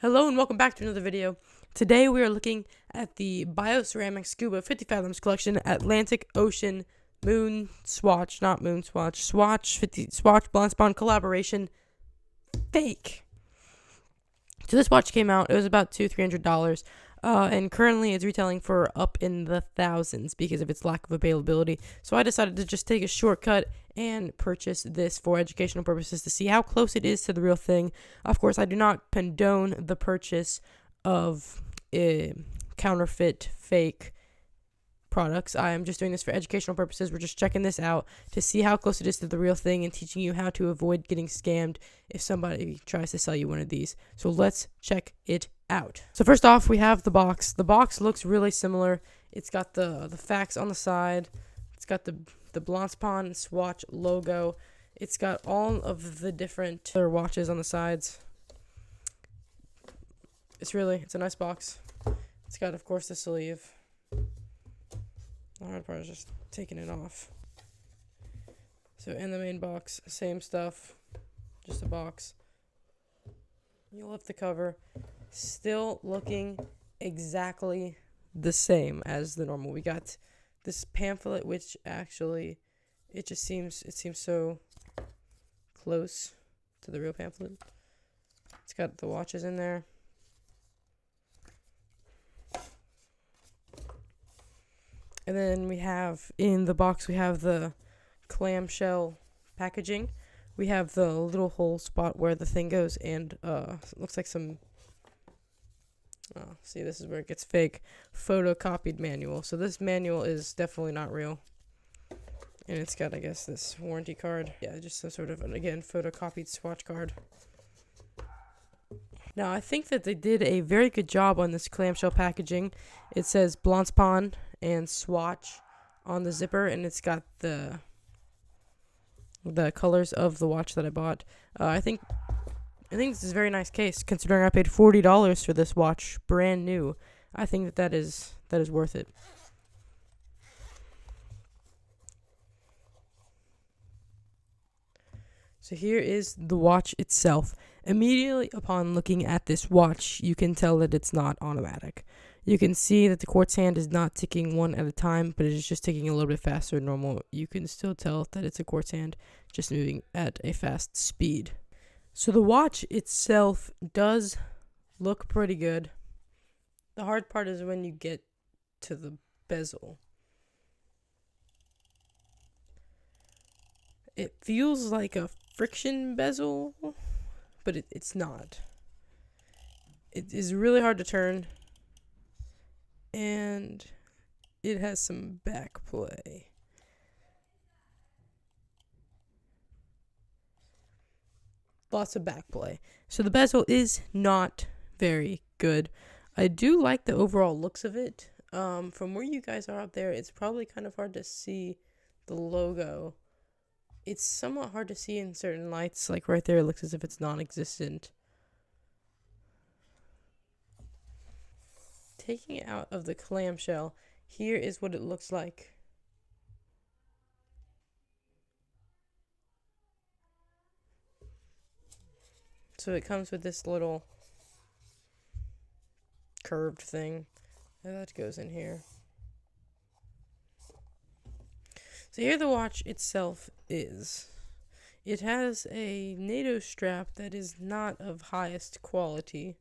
Hello and welcome back to another video. Today we are looking at the Bioceramic Scuba 50 Fathoms collection Atlantic Ocean Swatch Blancpain collaboration fake. So this watch came out, it was about $200-300, and currently it's retailing for up in the thousands because of its lack of availability. So I decided to just take a shortcut and purchase this for educational purposes to see how close it is to the real thing. Of course, I do not condone the purchase of counterfeit, fake products. I am just doing this for educational purposes. We're just checking this out to see how close it is to the real thing and teaching you how to avoid getting scammed if somebody tries to sell you one of these. So let's check it out. So first off, we have the box. The box looks really similar. It's got the facts on the side. It's got the Blancpain Swatch logo. It's got all of the different other watches on the sides. It's a nice box. It's got, of course, the sleeve. The hard part is just taking it off. So in the main box, same stuff, just a box. You lift the cover, still looking exactly the same as the normal. We got this pamphlet, which actually, it seems so close to the real pamphlet. It's got the watches in there. And then we have, in the box, we have the clamshell packaging. We have the little hole spot where the thing goes, and it looks like some, see, this is where it gets fake, photocopied manual. So this manual is definitely not real. And it's got, I guess, this warranty card. Yeah, just some sort of, again, photocopied Swatch card. Now, I think that they did a very good job on this clamshell packaging. It says Blancpain and Swatch on the zipper, and it's got the colors of the watch that I bought. I think this is a very nice case, considering I paid $40 for this watch, brand new. I think that is worth it. So here is the watch itself. Immediately upon looking at this watch, you can tell that it's not automatic. You can see that the quartz hand is not ticking one at a time, but it is just ticking a little bit faster than normal. You can still tell that it's a quartz hand, just moving at a fast speed. So the watch itself does look pretty good. The hard part is when you get to the bezel. It feels like a friction bezel, but it's not. It is really hard to turn, and it has some back play. Lots of back play. So the bezel is not very good. I do like the overall looks of it. From where you guys are out there, it's probably kind of hard to see the logo. It's somewhat hard to see in certain lights, like right there, it looks as if it's non-existent. Taking it out of the clamshell, here is what it looks like. So it comes with this little curved thing that goes in here. So here the watch itself is. It has a NATO strap that is not of highest quality,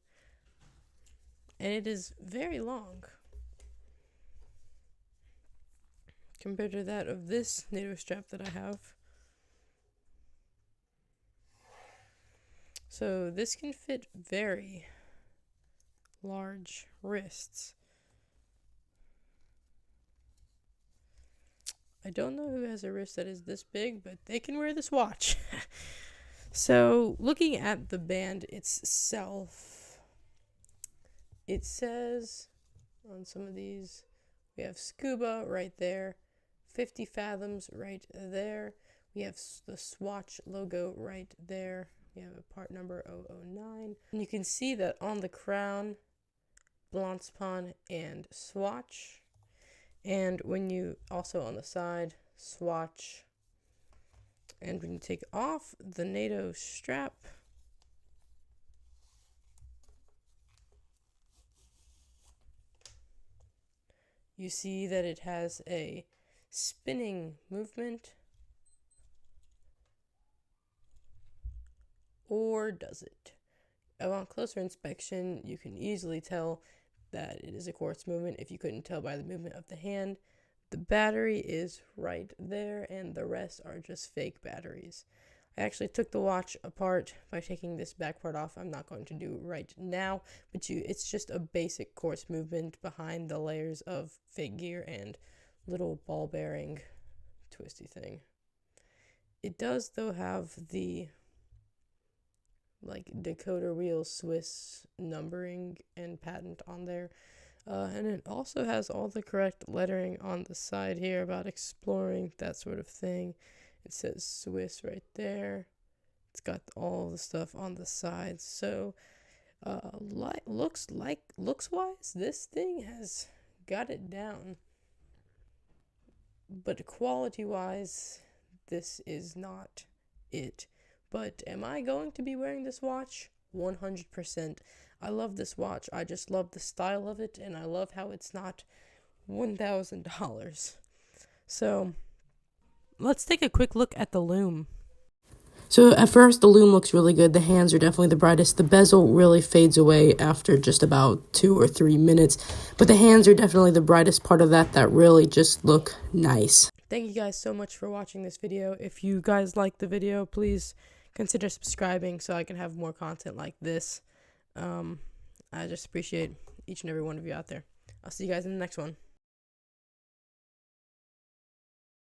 and it is very long compared to that of this NATO strap that I have. So this can fit very large wrists. I don't know who has a wrist that is this big, but they can wear this watch. So, looking at the band itself, it says on some of these, we have Scuba right there, 50 Fathoms right there, we have the Swatch logo right there, we have a part number 009, and you can see that on the crown, Blancpain and Swatch. And when you, also on the side, Swatch. And when you take off the NATO strap, you see that it has a spinning movement. Or does it? On closer inspection, you can easily tell that it is a quartz movement if you couldn't tell by the movement of the hand. The battery is right there, and the rest are just fake batteries. I actually took the watch apart by taking this back part off. I'm not going to do right now, but it's just a basic quartz movement behind the layers of fake gear and little ball bearing twisty thing. It does, though, have the decoder wheel Swiss numbering and patent on there. And it also has all the correct lettering on the side here about exploring, that sort of thing. It says Swiss right there. It's got all the stuff on the sides. So, looks-wise, this thing has got it down. But quality-wise, this is not it. But am I going to be wearing this watch? 100%. I love this watch. I just love the style of it, and I love how it's not $1,000. So, let's take a quick look at the Lume. So at first, the Lume looks really good. The hands are definitely the brightest. The bezel really fades away after just about 2 or 3 minutes. But the hands are definitely the brightest part of that really just look nice. Thank you guys so much for watching this video. If you guys like the video, please consider subscribing so I can have more content like this. I just appreciate each and every one of you out there. I'll see you guys in the next one.